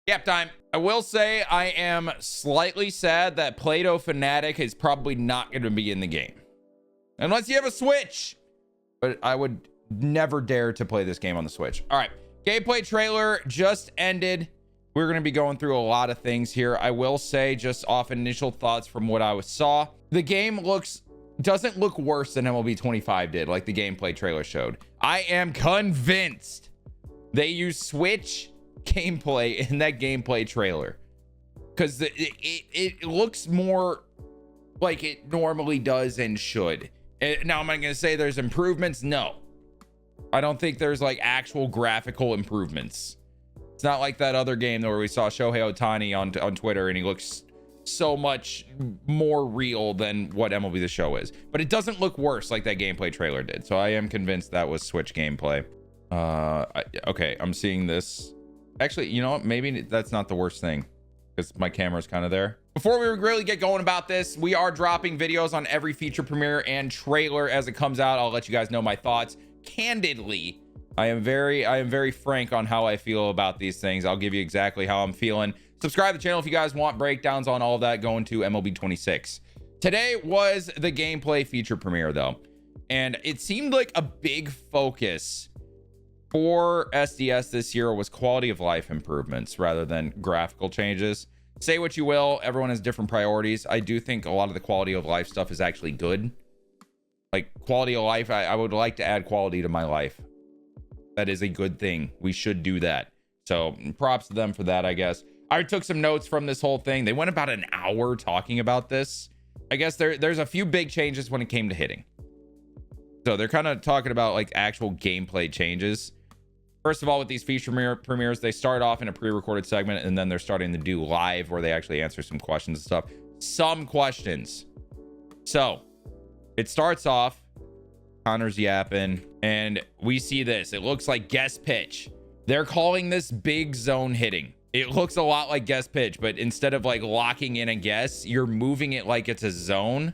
Gap time. I will say I am slightly sad that Play-Doh Fanatic is probably not going to be in the game. Unless you have a Switch. But I would never dare to play this game on the Switch. All right. Gameplay trailer just ended. We're going to be going through a lot of things here. I will say, just off initial thoughts from what I saw, the game doesn't look worse than MLB 25 did, like the gameplay trailer showed. I am convinced they use Switch gameplay in that gameplay trailer, because it looks more like it normally does and should. Now, am I going to say there's improvements? No, I don't think there's like actual graphical improvements. It's not like that other game where we saw Shohei Ohtani on Twitter and he looks so much more real than what MLB The Show is, but it doesn't look worse like that gameplay trailer did. So I am convinced that was Switch gameplay. Okay, I'm seeing this. Actually, you know what? Maybe that's not the worst thing, because my camera's kind of there. Before we really get going about this, we are dropping videos on every feature premiere and trailer as it comes out. I'll let you guys know my thoughts candidly. I am very frank on how I feel about these things. I'll give you exactly how I'm feeling. Subscribe to the channel if you guys want breakdowns on all of that going to MLB 26. Today was the gameplay feature premiere though, and it seemed like a big focus for SDS this year was quality of life improvements rather than graphical changes. Say what you will, everyone has different priorities. I do think a lot of the quality of life stuff is actually good. Like quality of life, I would like to add quality to my life. That is a good thing. We should do that. So props to them for that, I guess. I took some notes from this whole thing. They went about an hour talking about this. I guess there's a few big changes when it came to hitting. So they're kind of talking about like actual gameplay changes. First of all, with these feature premieres, they start off in a pre-recorded segment, and then they're starting to do live where they actually answer some questions and stuff. Some questions. So it starts off, Connor's yapping, and we see this. It looks like guest pitch. They're calling this big zone hitting. It looks a lot like guest pitch, but instead of like locking in a guess, you're moving it like it's a zone.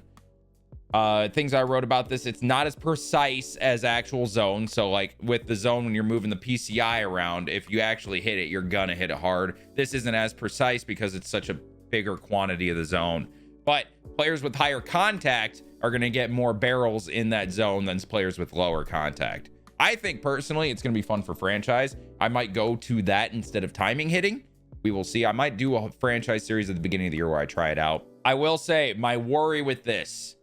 Things I wrote about this, it's not as precise as actual zone. So like with the zone, when you're moving the PCI around, if you actually hit it, you're gonna hit it hard. This isn't as precise because it's such a bigger quantity of the zone. But players with higher contact are gonna get more barrels in that zone than players with lower contact. I think personally it's gonna be fun for franchise. I might go to that instead of timing hitting. We will see. I might do a franchise series at the beginning of the year where I try it out. I will say my worry with this,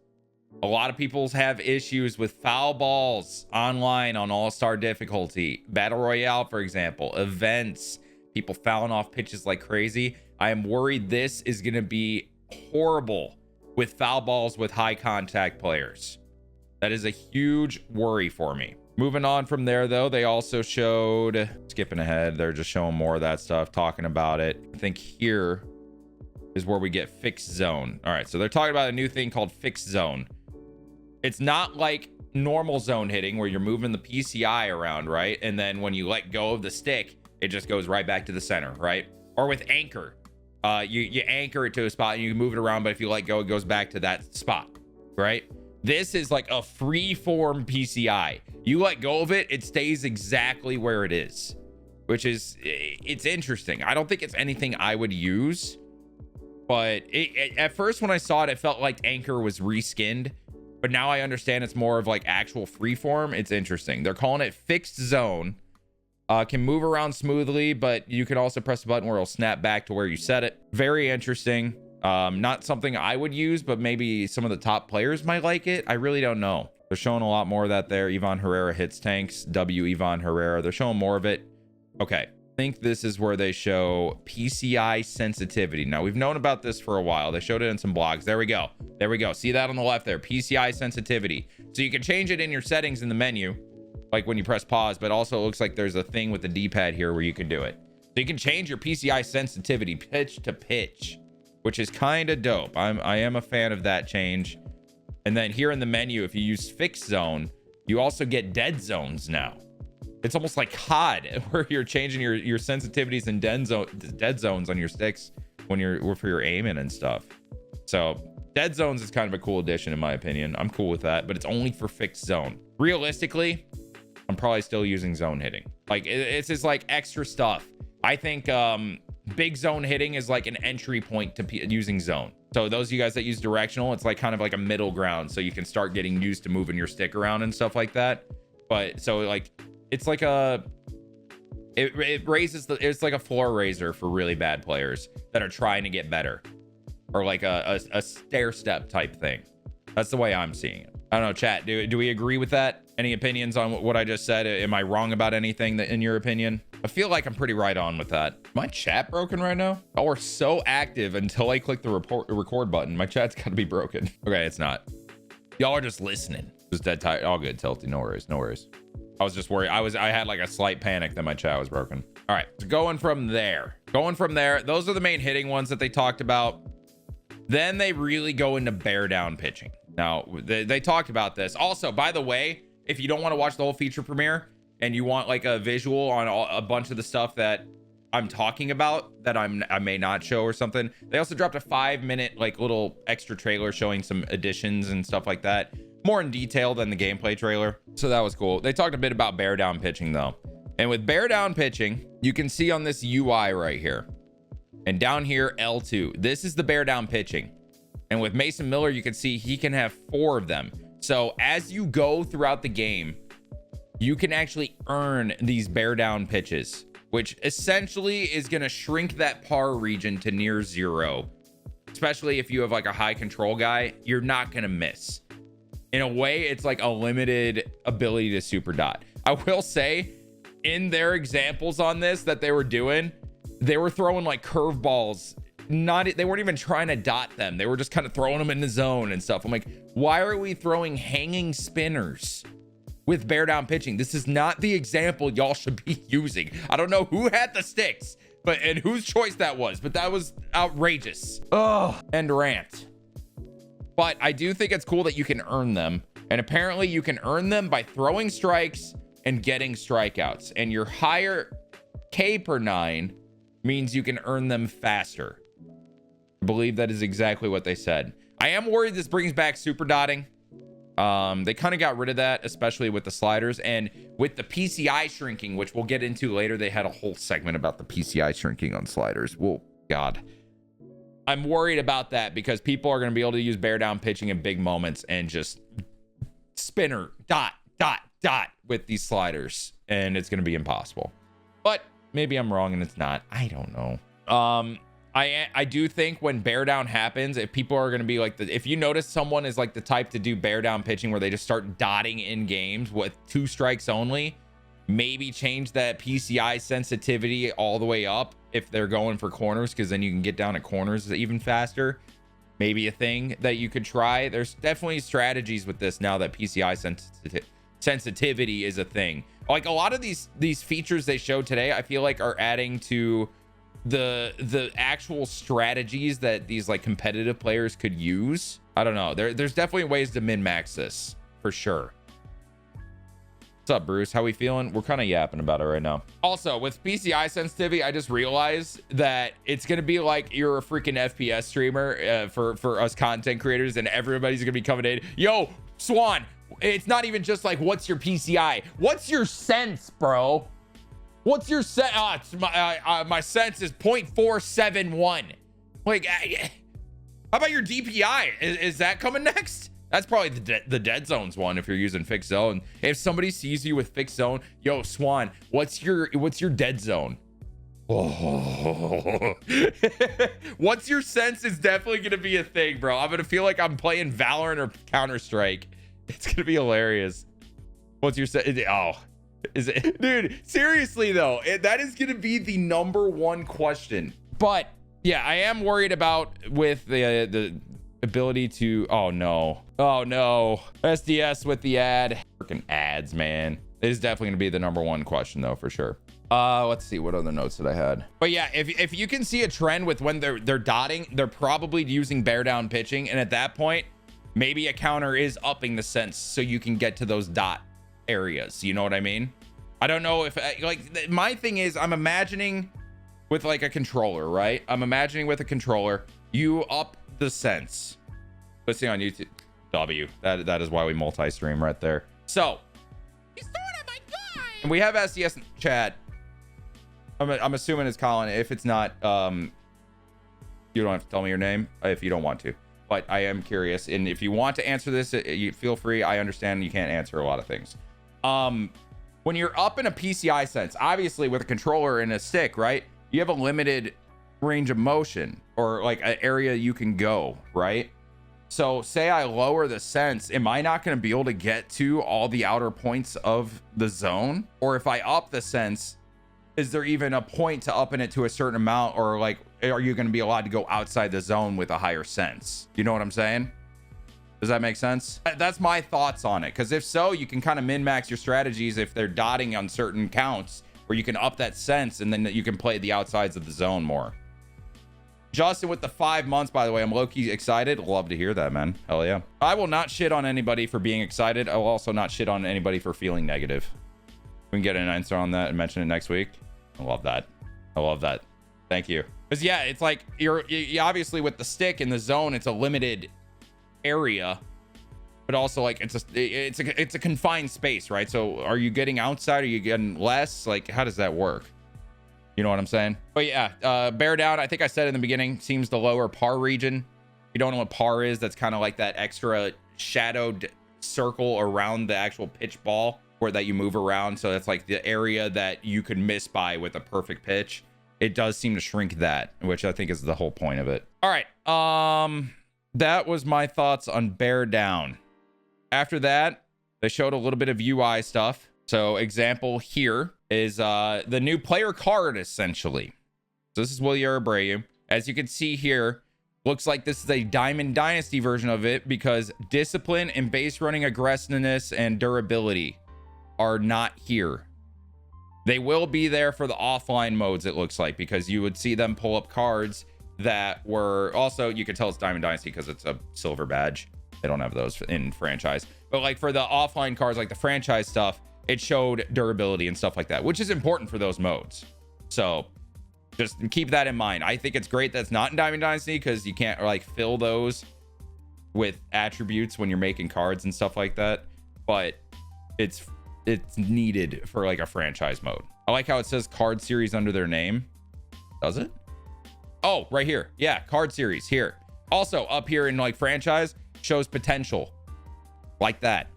a lot of people have issues with foul balls online on all-star difficulty, battle royale, for example, events, people fouling off pitches like crazy. I am worried this is going to be horrible with foul balls with high contact players. That is a huge worry for me. Moving on from there, though, they also showed, skipping ahead, they're just showing more of that stuff, talking about it. I think here is where we get fixed zone. All right, so they're talking about a new thing called fixed zone. It's not like normal zone hitting where you're moving the PCI around, right? And then when you let go of the stick, it just goes right back to the center, right? Or with anchor, you anchor it to a spot and you can move it around, but if you let go, it goes back to that spot, right? This is like a free form PCI. You let go of it, it stays exactly where it is, which is, it's interesting. I don't think it's anything I would use, but at first when I saw it, it felt like anchor was reskinned. But now I understand it's more of like actual freeform. It's interesting. They're calling it fixed zone. Can move around smoothly, but you can also press a button where it'll snap back to where you set it. Very interesting. Not something I would use, but maybe some of the top players might like it. I really don't know. They're showing a lot more of that there. Ivan Herrera hits tanks. Ivan Herrera. They're showing more of it. Okay. I think this is where they show PCI sensitivity. Now, we've known about this for a while. They showed it in some blogs. There we go. There we go. See that on the left there? PCI sensitivity. So you can change it in your settings in the menu, like when you press pause, but also it looks like there's a thing with the D-pad here where you can do it. So you can change your PCI sensitivity pitch to pitch, which is kind of dope. I am a fan of that change. And then here in the menu, if you use fixed zone, you also get dead zones now. It's almost like COD, where you're changing your sensitivities and dead zones on your sticks when for your aiming and stuff. So dead zones is kind of a cool addition in my opinion. I'm cool with that, but it's only for fixed zone. Realistically, I'm probably still using zone hitting. Like it's just like extra stuff. I think big zone hitting is like an entry point to using zone. So those of you guys that use directional, it's like kind of like a middle ground, so you can start getting used to moving your stick around and stuff like that. But so like it's like it raises it's like a floor raiser for really bad players that are trying to get better, or like a stair step type thing. That's the way I'm seeing it. I don't know, chat, do we agree with that? Any opinions on what I just said? Am I wrong about anything that, in your opinion? I feel like I'm pretty right on with that. My chat broken right now? Oh, we're so active until I click the record button. My chat's gotta be broken. Okay, it's not. Y'all are just listening. Just dead tight. All good, Tilty. No worries, no worries. I was just worried. I had like a slight panic that my chat was broken. All right, so going from there, those are the main hitting ones that they talked about. Then they really go into bear down pitching. Now, they talked about this. Also, by the way, if you don't want to watch the whole feature premiere and you want like a visual on a bunch of the stuff that I'm talking about that I may not show or something, they also dropped a 5-minute like little extra trailer showing some additions and stuff like that, more in detail than the gameplay trailer. So that was cool. They talked a bit about bear down pitching though. And with bear down pitching, you can see on this UI right here and down here L2, this is the bear down pitching. And with Mason Miller, you can see he can have 4 of them. So as you go throughout the game, you can actually earn these bear down pitches, which essentially is going to shrink that par region to near 0. Especially if you have like a high control guy, you're not going to miss. In a way, it's like a limited ability to super dot. I will say, in their examples on this that they were doing, they were throwing like curveballs. They weren't even trying to dot them. They were just kind of throwing them in the zone and stuff. I'm like, why are we throwing hanging spinners with bear down pitching? This is not the example y'all should be using. I don't know who had the sticks, and whose choice that was, but that was outrageous. Oh, and rant. But I do think it's cool that you can earn them. And apparently you can earn them by throwing strikes and getting strikeouts. And your higher K per 9 means you can earn them faster. I believe that is exactly what they said. I am worried this brings back super dotting. They kind of got rid of that, especially with the sliders and with the PCI shrinking, which we'll get into later. They had a whole segment about the PCI shrinking on sliders. Well, God, I'm worried about that because people are going to be able to use bear down pitching in big moments and just spinner dot with these sliders, and it's going to be impossible. But maybe I'm wrong and it's not. I don't know. I do think when bear down happens, if people are going to be like, if you notice someone is like the type to do bear down pitching where they just start dotting in games with 2 strikes only, maybe change that PCI sensitivity all the way up if they're going for corners, because then you can get down at corners even faster. Maybe a thing that you could try. There's definitely strategies with this now that PCI sensitivity is a thing. Like a lot of these features they showed today, I feel like are adding to the actual strategies that these like competitive players could use. I don't know. There's definitely ways to min-max this for sure. What's up, Bruce? How we feeling? We're kind of yapping about it right now. Also, with PCI sensitivity, I just realized that it's gonna be like you're a freaking FPS streamer for us content creators, and everybody's gonna be coming in. Yo, Swan, it's not even just like what's your PCI? What's your sense, bro? What's your sense? My sense is 0.471. Like, how about your DPI? Is that coming next? That's probably the dead zones one if you're using fixed zone. If somebody sees you with fixed zone, yo, Swan, what's your dead zone? Oh. What's your sense is definitely gonna be a thing, bro. I'm gonna feel like I'm playing Valorant or Counter-Strike. It's gonna be hilarious. What's your sense? Oh. Is it, dude, seriously though, that is gonna be the #1 question. But yeah, I am worried about with the ability to, oh no SDS with the ad. Freaking ads, man. It is definitely gonna be the #1 question though, for sure. Let's see what other notes that I had. But yeah, if you can see a trend with when they're dotting, they're probably using bear down pitching, and at that point maybe a counter is upping the sense so you can get to those dot areas. You know what I mean? I don't know if like my thing is, I'm imagining with like a controller, right? I'm imagining with a controller, you up the sense. Let's see on YouTube. That is why we multi-stream right there. So and we have SDS in chat. I'm assuming it's Colin. If it's not, you don't have to tell me your name if you don't want to, but I am curious. And if you want to answer this, you feel free. I understand you can't answer a lot of things. When you're up in a PCI sense, obviously with a controller and a stick, right? You have a limited range of motion or like an area you can go, right? So say I lower the sense, am I not going to be able to get to all the outer points of the zone? Or if I up the sense, is there even a point to upping it to a certain amount? Or like, are you going to be allowed to go outside the zone with a higher sense? You know what I'm saying? Does that make sense? That's my thoughts on it. Because if so, you can kind of min-max your strategies if they're dotting on certain counts where you can up that sense and then you can play the outsides of the zone more. Justin with the 5 months, by the way, I'm low-key excited. Love to hear that, man. Hell yeah. I will not shit on anybody for being excited. I will also not shit on anybody for feeling negative. We can get an answer on that and mention it next week. I love that. I love that. Thank you. Because yeah, it's like you obviously with the stick in the zone, it's a limited area, but also like it's a confined space, right? So are you getting outside? Are you getting less? Like, how does that work? You know what I'm saying? But yeah, bear down. I think I said in the beginning, seems the lower par region. You don't know what par is. That's kind of like that extra shadowed circle around the actual pitch ball where that you move around. So that's like the area that you could miss by with a perfect pitch. It does seem to shrink that, which I think is the whole point of it. All right. That was my thoughts on bear down. After that, they showed a little bit of UI stuff. So example here is the new player card, essentially. So this is Wilyer Abreu. As you can see here, looks like this is a Diamond Dynasty version of it because discipline and base running aggressiveness and durability are not here. They will be there for the offline modes, it looks like, because you would see them pull up cards that were also, you could tell it's Diamond Dynasty because it's a silver badge. They don't have those in franchise. But like for the offline cards, like the franchise stuff, it showed durability and stuff like that, which is important for those modes. So just keep that in mind. I think it's great that's not in Diamond Dynasty because you can't like fill those with attributes when you're making cards and stuff like that. But it's needed for like a franchise mode. I like how it says card series under their name. Does it? Oh, right here. Yeah, card series here. Also up here in like franchise shows potential like that.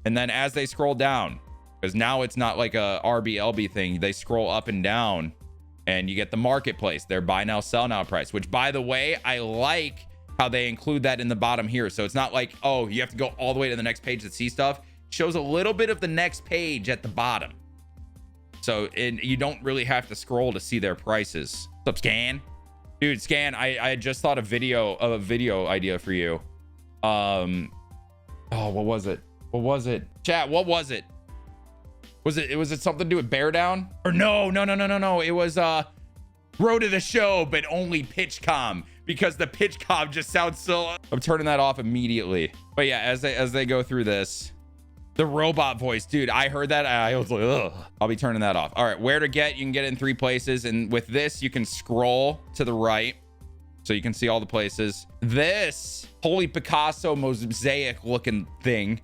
And then as they scroll down, because now it's not like a RBLB thing, they scroll up and down and you get the marketplace, their buy now, sell now price, which by the way, I like how they include that in the bottom here. So it's not like, oh, you have to go all the way to the next page to see stuff. It shows a little bit of the next page at the bottom. So you don't really have to scroll to see their prices. What's up, Scan? Dude, Scan, I just thought a video idea for you. Oh, what was it? Chat, what was it? Was it something to do with bear down? Or no. It was Road to the Show, but only Pitchcom, because the Pitchcom just sounds so. I'm turning that off immediately. But yeah, as they go through this, the robot voice, dude, I heard that. I was like, ugh. I'll be turning that off. All right, where to get? You can get it in 3 places, and with this, you can scroll to the right, so you can see all the places. This holy Picasso mosaic looking thing,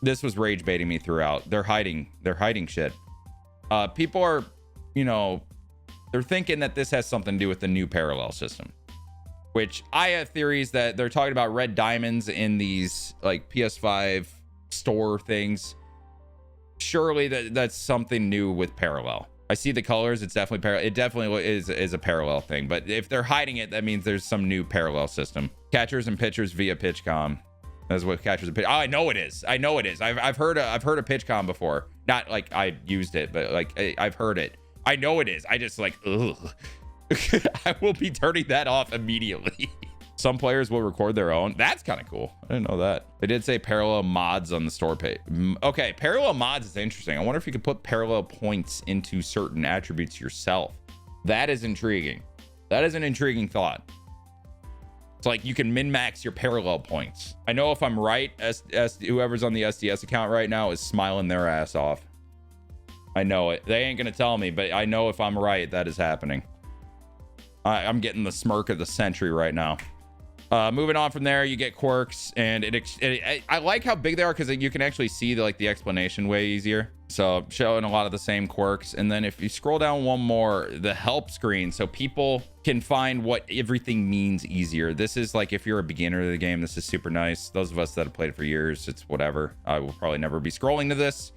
this was rage baiting me throughout. They're hiding shit. People are, they're thinking that this has something to do with the new parallel system, which I have theories that they're talking about red diamonds in these like PS5 store things. Surely that's something new with parallel. I see the colors. It's definitely parallel. It definitely is a parallel thing. But if they're hiding it, that means there's some new parallel system. Catchers and pitchers via Pitchcom. That's what catchers and pitchers. Oh, I know it is. I've heard of Pitchcom before. Not like I used it, but like I've heard it. I know it is. I just like, ugh. I will be turning that off immediately. Some players will record their own. That's kind of cool. I didn't know that. They did say parallel mods on the store page. Okay, parallel mods is interesting. I wonder if you could put parallel points into certain attributes yourself. That is intriguing. That is an intriguing thought. It's like you can min-max your parallel points. I know if I'm right, whoever's on the SDS account right now is smiling their ass off. I know it. They ain't gonna tell me, but I know if I'm right, that is happening. I'm getting the smirk of the century right now. Moving on from there, you get Quirks, and I like how big they are because you can actually see the explanation way easier. So showing a lot of the same quirks. And then if you scroll down one more, the help screen, so people can find what everything means easier. This is like, if you're a beginner of the game, this is super nice. Those of us that have played it for years, it's whatever. I will probably never be scrolling to this.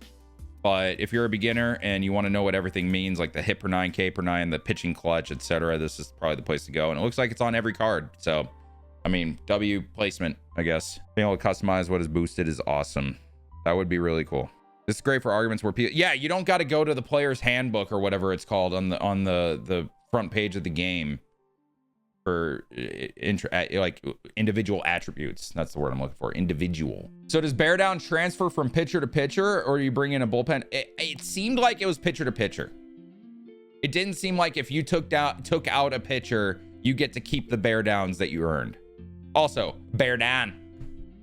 But if you're a beginner and you want to know what everything means, like the hit per 9, K per 9, the pitching clutch, etc., this is probably the place to go. And it looks like it's on every card. So, I mean, W placement, I guess. Being able to customize what is boosted is awesome. That would be really cool. This is great for arguments where people, yeah, you don't got to go to the player's handbook or whatever it's called on the front page of the game for like individual attributes. That's the word I'm looking for, individual. So does bear down transfer from pitcher to pitcher, or do you bring in a bullpen? It seemed like it was pitcher to pitcher. It didn't seem like if you took out a pitcher, you get to keep the bear downs that you earned. Also, bear down,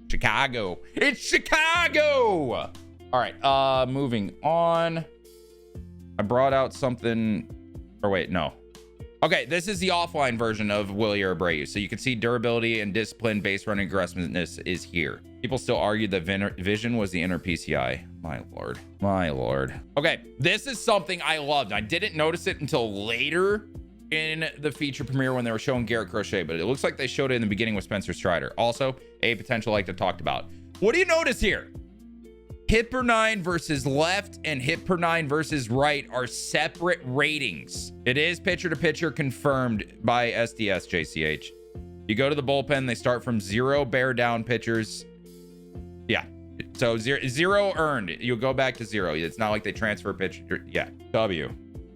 Chicago. It's Chicago. All right, moving on. I brought out something, or wait, no. Okay, this is the offline version of Willie or Abreu. So you can see durability and discipline, base running aggressiveness is here. People still argue that vision was the inner PCI. My lord, my lord. Okay, this is something I loved. I didn't notice it until later in the feature premiere when they were showing Garrett Crochet, but it looks like they showed it in the beginning with Spencer Strider. Also, a potential like to talked about. What do you notice here? Hit per 9 versus left and hit per 9 versus right are separate ratings. It is pitcher to pitcher confirmed by SDS JCH. You go to the bullpen, they start from 0 bear down pitchers. Yeah, so zero earned. You'll go back to 0. It's not like they transfer pitcher. Yeah, W.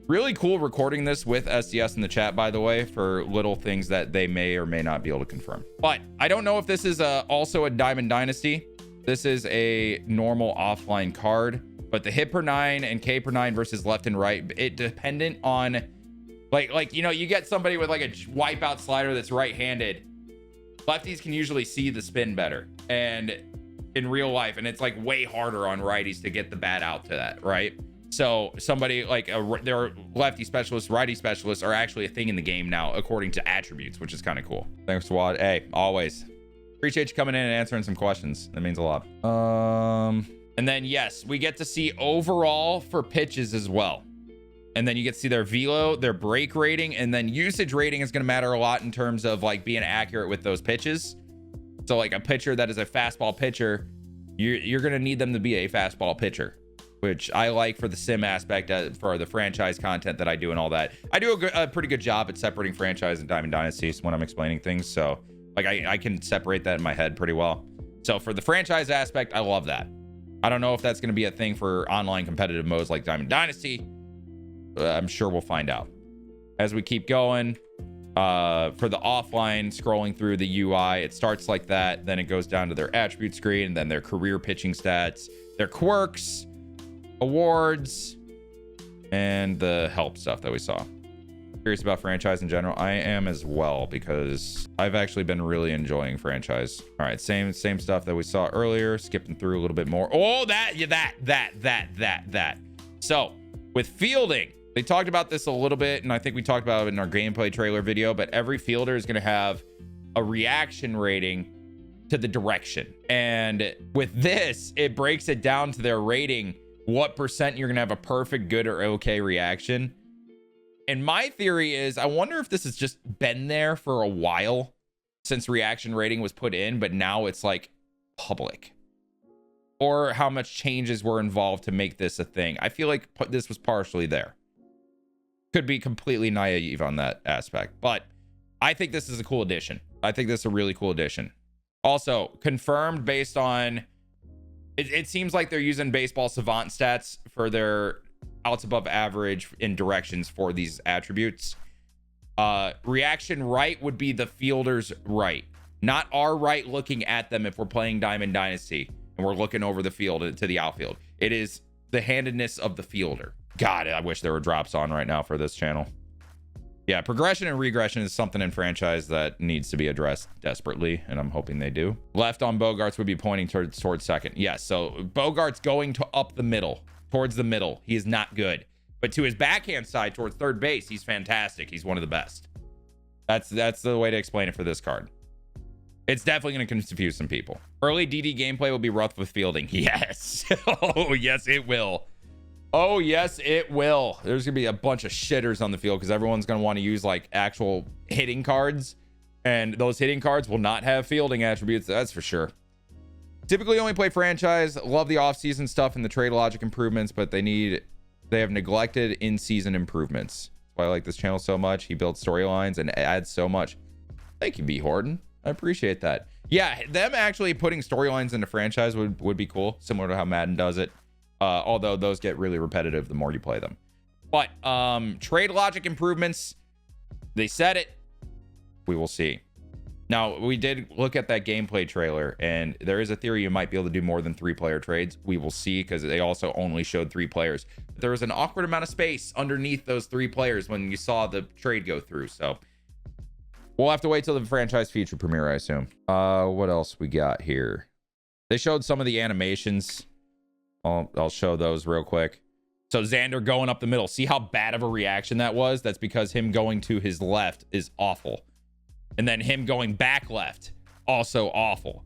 Really cool recording this with SDS in the chat, by the way, for little things that they may or may not be able to confirm. But I don't know if this is also a Diamond Dynasty. This is a normal offline card, but the hit per 9 and K per 9 versus left and right, it dependent on like, you know, you get somebody with like a wipeout slider that's right-handed. Lefties can usually see the spin better and in real life, and it's like way harder on righties to get the bat out to that, right? So somebody like their lefty specialists, righty specialists are actually a thing in the game now, according to attributes, which is kind of cool. Thanks, Swad. Hey, always. Appreciate you coming in and answering some questions. That means a lot. And then, yes, we get to see overall for pitches as well. And then you get to see their velo, their break rating, and then usage rating is going to matter a lot in terms of like being accurate with those pitches. So like a pitcher that is a fastball pitcher, you're going to need them to be a fastball pitcher, which I like for the sim aspect, for the franchise content that I do and all that. I do a pretty good job at separating franchise and Diamond Dynasties when I'm explaining things. So like I can separate that in my head pretty well. So for the franchise aspect, I love that. I don't know if that's going to be a thing for online competitive modes like Diamond Dynasty. I'm sure we'll find out as we keep going. For the offline, scrolling through the UI, it starts like that. Then it goes down to their attribute screen, and then their career pitching stats, their quirks, awards, and the help stuff that we saw. Curious about franchise in general. I am as well, because I've actually been really enjoying franchise. All right, same stuff that we saw earlier. Skipping through a little bit more. Oh, that. So with fielding, they talked about this a little bit, and I think we talked about it in our gameplay trailer video, but every fielder is going to have a reaction rating to the direction. And with this, it breaks it down to their rating, what percent you're going to have a perfect, good, or okay reaction. And my theory is, I wonder if this has just been there for a while since reaction rating was put in, but now it's like public, or how much changes were involved to make this a thing. I feel like this was partially there. Could be completely naive on that aspect, but I think this is a cool addition. I think this is a really cool addition. Also confirmed based on, it seems like they're using Baseball Savant stats for their outs above average in directions for these attributes. Reaction right would be the fielder's right, not our right looking at them if we're playing Diamond Dynasty and we're looking over the field to the outfield. It is the handedness of the fielder. God, I wish there were drops on right now for this channel. Yeah, progression and regression is something in franchise that needs to be addressed desperately, and I'm hoping they do. Left on Bogarts would be pointing towards second. Yes, so Bogarts going to up the middle, towards the middle. He is not good. But to his backhand side towards third base, he's fantastic. He's one of the best. That's the way to explain it for this card. It's definitely going to confuse some people. Early DD gameplay will be rough with fielding. Yes. Oh, yes, it will. Oh, yes, it will. There's going to be a bunch of shitters on the field because everyone's going to want to use like actual hitting cards. And those hitting cards will not have fielding attributes. That's for sure. Typically only play franchise. Love the off-season stuff and the trade logic improvements, but they have neglected in-season improvements. That's why I like this channel so much. He builds storylines and adds so much. Thank you, B. Horton. I appreciate that. Yeah, them actually putting storylines into franchise would be cool, similar to how Madden does it. Although those get really repetitive the more you play them. But trade logic improvements, they said it. We will see. Now, we did look at that gameplay trailer, and there is a theory you might be able to do more than 3-player trades. We will see, because they also only showed 3 players. There was an awkward amount of space underneath those 3 players when you saw the trade go through. So we'll have to wait till the franchise feature premiere, I assume. What else we got here? They showed some of the animations. I'll show those real quick. So Xander going up the middle. See how bad of a reaction that was? That's because him going to his left is awful. And then him going back left, also awful.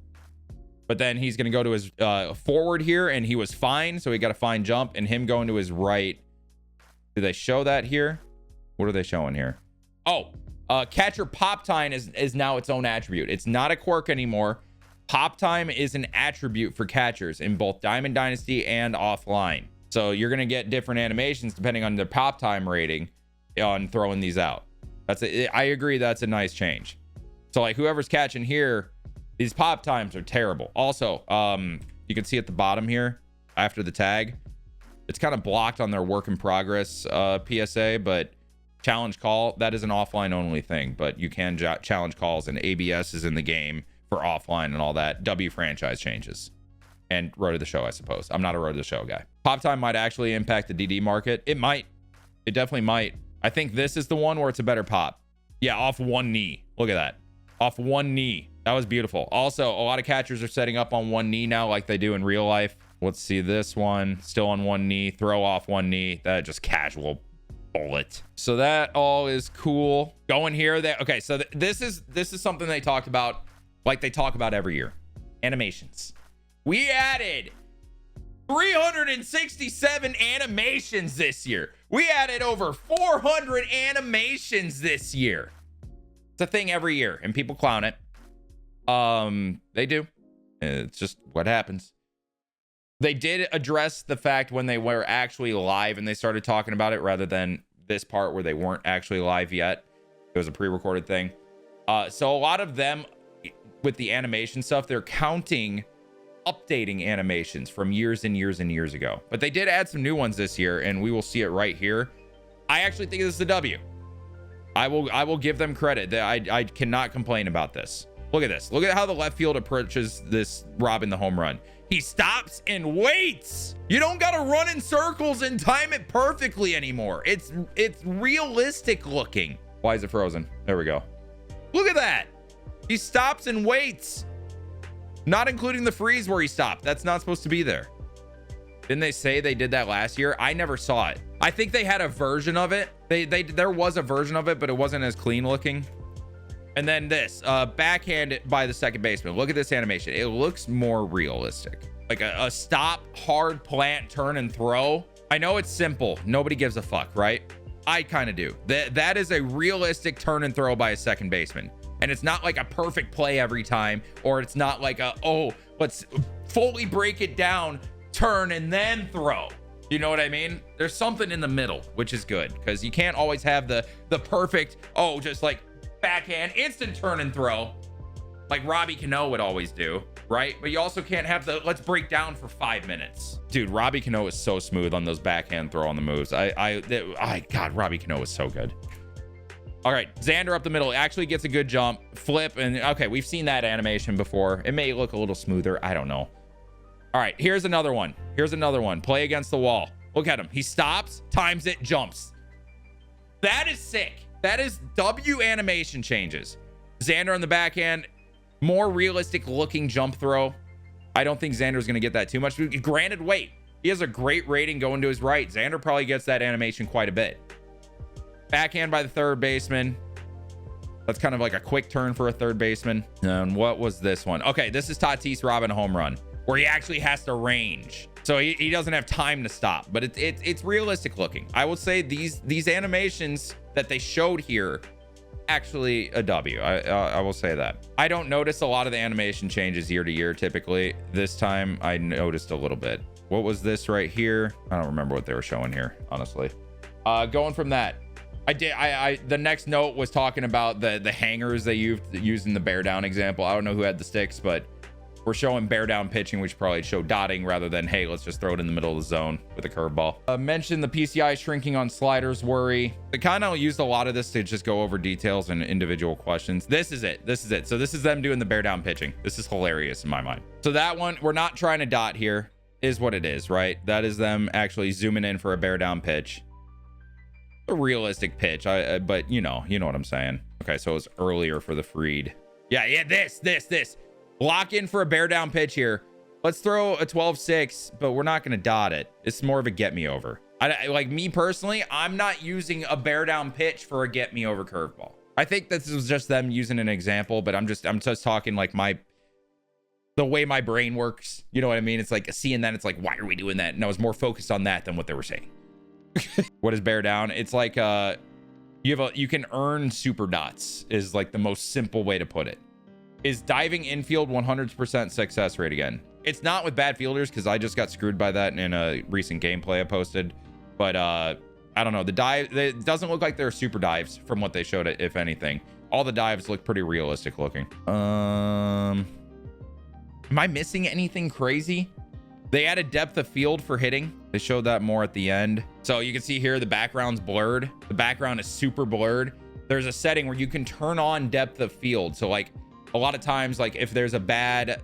But then he's going to go to his forward here, and he was fine. So he got a fine jump. And him going to his right. Do they show that here? What are they showing here? Oh, catcher pop time is now its own attribute. It's not a quirk anymore. Pop time is an attribute for catchers in both Diamond Dynasty and offline. So you're going to get different animations depending on their pop time rating on throwing these out. I agree, that's a nice change. So like whoever's catching here, these pop times are terrible. Also, you can see at the bottom here after the tag, it's kind of blocked on their work in progress PSA, but challenge call, that is an offline only thing, but you can challenge calls, and ABS is in the game for offline and all that. W franchise changes. And Road to the Show, I suppose. I'm not a Road to the Show guy. Pop time might actually impact the DD market. It might. It definitely might. I think this is the one where it's a better pop. Yeah, off one knee. Look at that. Off one knee. That was beautiful. Also, a lot of catchers are setting up on one knee now like they do in real life. Let's see this one. Still on one knee. Throw off one knee. That just casual bullet. So that all is cool. Going here. Okay, so this is something they talked about like they talk about every year. Animations. We added 367 animations this year. We added over 400 animations this year. It's a thing every year, and people clown it. They do. It's just what happens. They did address the fact when they were actually live and they started talking about it, rather than this part where they weren't actually live yet. It was a pre-recorded thing. So a lot of them with the animation stuff, they're counting updating animations from years and years and years ago. But they did add some new ones this year, and we will see it right here. I actually think this is a W. I will give them credit. I cannot complain about this. Look at this. Look at how the left field approaches this robbing the home run. He stops and waits. You don't got to run in circles and time it perfectly anymore. It's realistic looking. Why is it frozen? There we go. Look at that. He stops and waits. Not including the freeze where he stopped. That's not supposed to be there. Didn't they say they did that last year? I never saw it. I think they had a version of it. There was a version of it, but it wasn't as clean looking. And then this, backhand by the second baseman. Look at this animation. It looks more realistic. Like a stop, hard plant, turn and throw. I know it's simple. Nobody gives a fuck, right? I kind of do. That is a realistic turn and throw by a second baseman. And it's not like a perfect play every time, or it's not like let's fully break it down, turn and then throw. You know what I mean? There's something in the middle, which is good, because you can't always have the perfect, just like backhand, instant turn and throw, like Robbie Cano would always do, right? But you also can't have the let's break down for 5 minutes. Dude, Robbie Cano is so smooth on those backhand throw on the moves. God, Robbie Cano is so good. All right, Xander up the middle actually gets a good jump, flip, and okay, we've seen that animation before. It may look a little smoother. I don't know. All right, here's another one. Play against the wall. Look at him. He stops, times it, jumps. That is sick. That is W animation changes. Xander on the backhand, more realistic looking jump throw. I don't think Xander's going to get that too much. Granted, wait, he has a great rating going to his right. Xander probably gets that animation quite a bit. Backhand by the third baseman. That's kind of like a quick turn for a third baseman. And what was this one? Okay, this is Tatis robbing a home run where he actually has to range. So he doesn't have time to stop, but it's realistic looking. I will say these animations that they showed here, actually a W. I will say that. I don't notice a lot of the animation changes year to year typically. This time I noticed a little bit. What was this right here? I don't remember what they were showing here, honestly. Going from that, the next note was talking about the hangers they used in the bear down example. I don't know who had the sticks, but we're showing bear down pitching. We should probably show dotting rather than, hey, let's just throw it in the middle of the zone with a curveball. Mentioned the PCI shrinking on sliders worry. They kind of used a lot of this to just go over details and individual questions. This is it. So this is them doing the bear down pitching. This is hilarious in my mind. So that one, we're not trying to dot here, is what it is, right? That is them actually zooming in for a bear down pitch. A realistic pitch, but you know what I'm saying. Okay, so it was earlier for the Freed. Yeah, this. Lock in for a bear down pitch here. Let's throw a 12-6, but we're not going to dot it. It's more of a get me over. Like me personally, I'm not using a bear down pitch for a get me over curveball. I think this was just them using an example, but I'm just talking like the way my brain works. You know what I mean? It's like seeing that, it's like, why are we doing that? And I was more focused on that than what they were saying. What is bear down? It's like you can earn super dots is like the most simple way to put it. Is diving infield 100% success rate again? It's not with bad fielders because I just got screwed by that in a recent gameplay I posted. But I don't know. The dive, it doesn't look like there are super dives from what they showed it, if anything. All the dives look pretty realistic looking. Am I missing anything crazy? They added depth of field for hitting. They showed that more at the end. So you can see here the background's blurred. The background is super blurred. There's a setting where you can turn on depth of field. So like a lot of times, like if there's a bad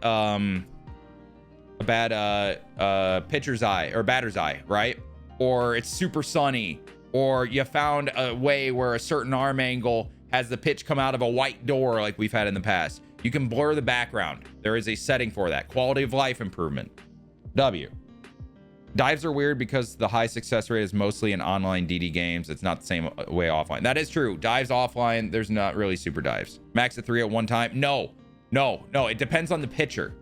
pitcher's eye or batter's eye, right? Or it's super sunny, or you found a way where a certain arm angle has the pitch come out of a white door like we've had in the past. You can blur the background. There is a setting for that. Quality of life improvement. W. Dives are weird because the high success rate is mostly in online DD games. It's not the same way offline. That is true. Dives offline, there's not really super dives. Max of 3 at one time. No. It depends on the pitcher.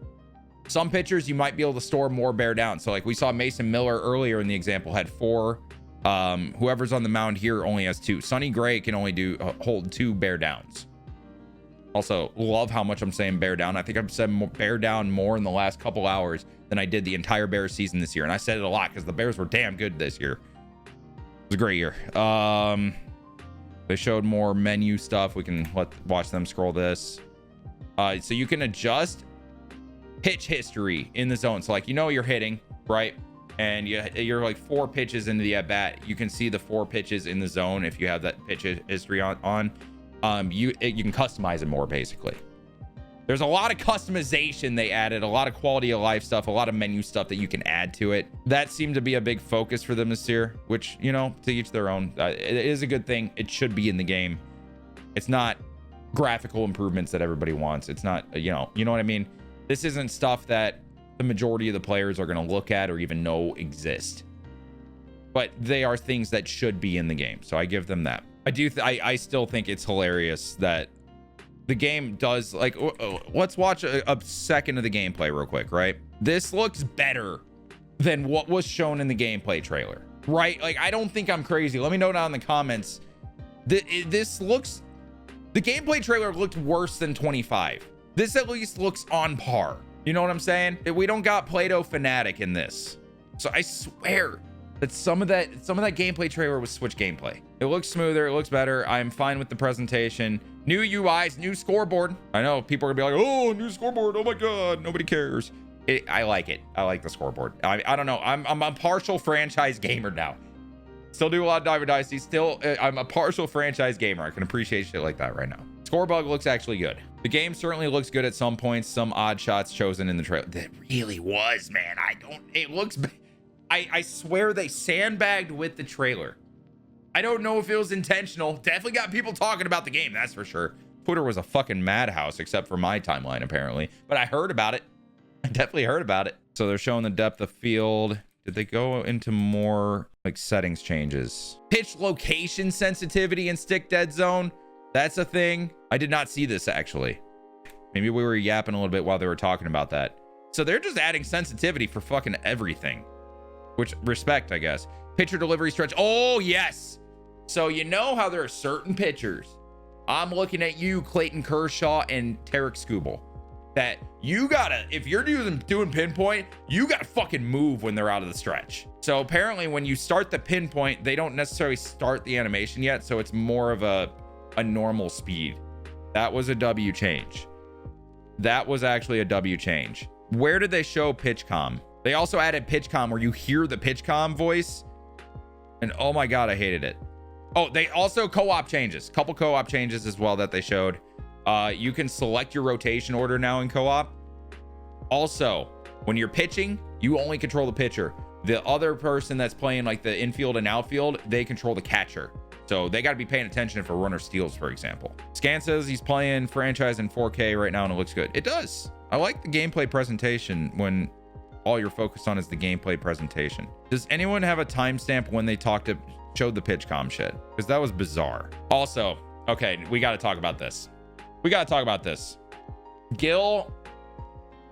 Some pitchers you might be able to store more bear down. So like we saw Mason Miller earlier in the example had 4. Whoever's on the mound here only has 2. Sonny Gray can only hold 2 bear downs. Also, love how much I'm saying bear down. I think I've said bear down more in the last couple hours than I did the entire Bears season this year. And I said it a lot because the Bears were damn good this year. It was a great year. They showed more menu stuff. We can watch them scroll this. So you can adjust pitch history in the zone. So like, you're hitting, right? And you're like 4 pitches into the at-bat. You can see the 4 pitches in the zone if you have that pitch history on. You can customize it more, basically. There's a lot of customization they added, a lot of quality of life stuff, a lot of menu stuff that you can add to it. That seemed to be a big focus for them this year, which, to each their own. It is a good thing. It should be in the game. It's not graphical improvements that everybody wants. It's not, you know what I mean? This isn't stuff that the majority of the players are going to look at or even know exist. But they are things that should be in the game. So I give them that. I still think it's hilarious that the game does, like, let's watch a second of the gameplay real quick, right? This looks better than what was shown in the gameplay trailer, right? Like, I don't think I'm crazy. Let me know down in the comments. The gameplay trailer looked worse than 25. This at least looks on par. You know what I'm saying? We don't got Play-Doh Fanatic in this. So I swear that some of that gameplay trailer was Switch gameplay. It looks smoother, it looks better. I'm fine with the presentation. New UIs, new scoreboard. I know people are gonna be like, oh, new scoreboard, oh my god, nobody cares. I like it. I like the scoreboard. I don't know. I'm a partial franchise gamer now. Still do a lot of Diver Dynasty. Still, I'm a partial franchise gamer. I can appreciate shit like that right now. Scorebug looks actually good. The game certainly looks good at some points. Some odd shots chosen in the trailer. That really was, man. It looks, I swear they sandbagged with the trailer. I don't know if it was intentional. Definitely got people talking about the game, that's for sure. Twitter was a fucking madhouse, except for my timeline, apparently. But I heard about it. I definitely heard about it. So they're showing the depth of field. Did they go into more like settings changes? Pitch location sensitivity and stick dead zone. That's a thing. I did not see this actually. Maybe we were yapping a little bit while they were talking about that. So they're just adding sensitivity for fucking everything, which respect, I guess. Pitcher delivery stretch. Oh, yes. So you know how there are certain pitchers. I'm looking at you, Clayton Kershaw and Tarek Skubal, that you gotta, if you're doing pinpoint, you gotta fucking move when they're out of the stretch. So apparently when you start the pinpoint, they don't necessarily start the animation yet. So it's more of a normal speed. That was a W change. That was actually a W change. Where did they show Pitchcom? They also added Pitchcom where you hear the Pitchcom voice. And oh my God, I hated it. Oh, they also co-op changes. Couple co-op changes as well that they showed. You can select your rotation order now in co-op. Also, when you're pitching, you only control the pitcher. The other person that's playing like the infield and outfield, they control the catcher. So they got to be paying attention if a runner steals, for example. Scan says he's playing franchise in 4K right now and it looks good. It does. I like the gameplay presentation when all you're focused on is the gameplay presentation. Does anyone have a timestamp when they showed the Pitchcom shit? Because that was bizarre. Also, okay, we got to talk about this. Gil,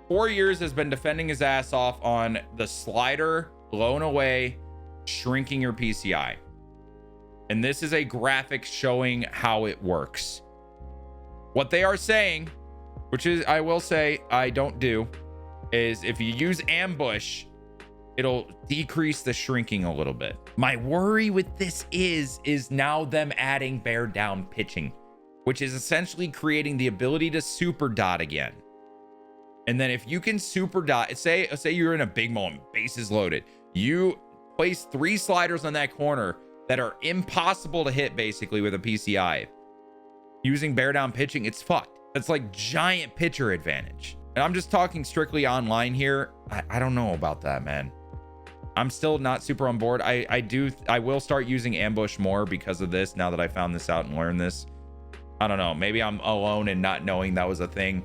4 years, has been defending his ass off on the slider blown away, shrinking your PCI. And this is a graphic showing how it works. What they are saying, which is, I will say, I don't do, is if you use ambush, it'll decrease the shrinking a little bit. My worry with this is now them adding bear down pitching, which is essentially creating the ability to super dot again. And then if you can super dot, say you're in a big moment, bases loaded, you place 3 sliders on that corner that are impossible to hit basically with a PCI. Using bear down pitching, it's fucked. It's like giant pitcher advantage. And I'm just talking strictly online here. I don't know about that, man. I'm still not super on board. I will start using ambush more because of this now that I found this out and learned this. I don't know. Maybe I'm alone in not knowing that was a thing.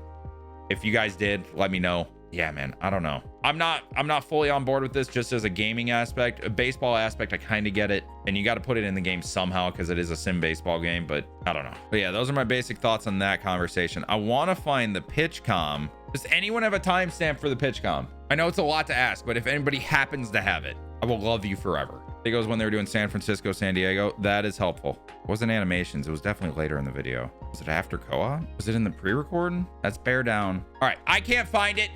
If you guys did, let me know. Yeah, man, I don't know. I'm not fully on board with this just as a gaming aspect. A baseball aspect, I kind of get it. And you got to put it in the game somehow because it is a sim baseball game, but I don't know. But yeah, those are my basic thoughts on that conversation. I want to find the Pitchcom. Does anyone have a timestamp for the Pitchcom? I know it's a lot to ask, but if anybody happens to have it, I will love you forever. It goes when they were doing San Francisco, San Diego. That is helpful. It wasn't animations. It was definitely later in the video. Was it after co-op? Was it in the pre-recording? That's bear down. All right, I can't find it.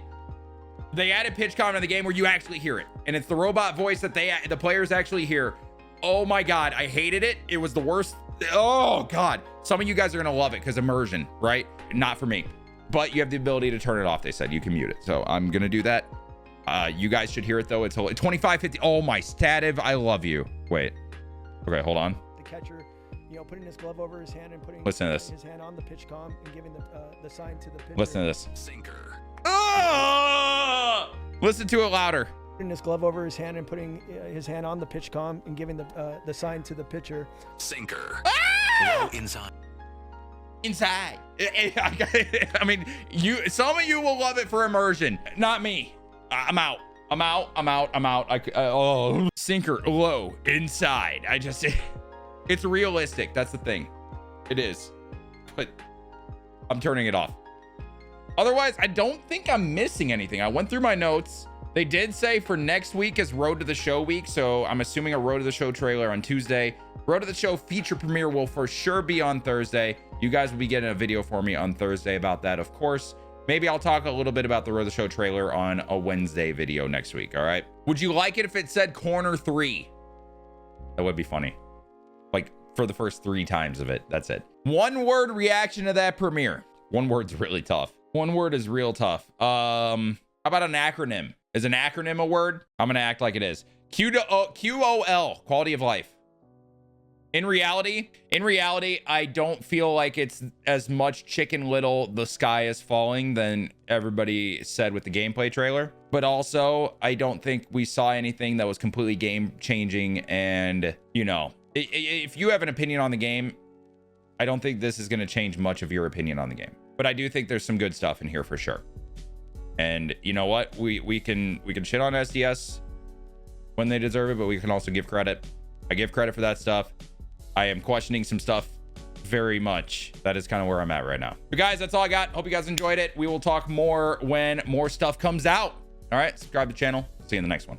They added Pitchcom in the game where you actually hear it, and it's the robot voice that the players actually hear. Oh my God, I hated it. It was the worst. Oh God, some of you guys are gonna love it because immersion, right? Not for me, but you have the ability to turn it off. They said you can mute it, so I'm gonna do that. You guys should hear it though. It's 2550. Oh my stativ, I love you. Wait, okay, hold on. The catcher, putting his glove over his hand and putting his hand on the Pitchcom and giving the sign to the pitcher. Listen to this. Sinker. Oh! Listen to it louder. Putting his glove over his hand and putting his hand on the Pitchcom and giving the sign to the pitcher. Sinker. Ah! Inside. I mean, some of you will love it for immersion. Not me. I'm out. Sinker low inside. It's realistic. That's the thing. It is. But I'm turning it off. Otherwise, I don't think I'm missing anything. I went through my notes. They did say for next week is Road to the Show week. So I'm assuming a Road to the Show trailer on Tuesday. Road to the Show feature premiere will for sure be on Thursday. You guys will be getting a video for me on Thursday about that, of course. Maybe I'll talk a little bit about the Road to the Show trailer on a Wednesday video next week. All right. Would you like it if it said corner 3? That would be funny. Like for the first 3 times of it. That's it. 1 word reaction to that premiere. 1 word's really tough. 1 word is real tough. How about an acronym? Is an acronym a word? I'm gonna act like it is. QOL, quality of life. In reality, I don't feel like it's as much Chicken Little, the sky is falling than everybody said with the gameplay trailer. But also, I don't think we saw anything that was completely game changing. And, if you have an opinion on the game, I don't think this is going to change much of your opinion on the game. But I do think there's some good stuff in here for sure. And you know what? We can shit on SDS when they deserve it, but we can also give credit. I give credit for that stuff. I am questioning some stuff very much. That is kind of where I'm at right now. But guys, that's all I got. Hope you guys enjoyed it. We will talk more when more stuff comes out. All right, subscribe to the channel. See you in the next one.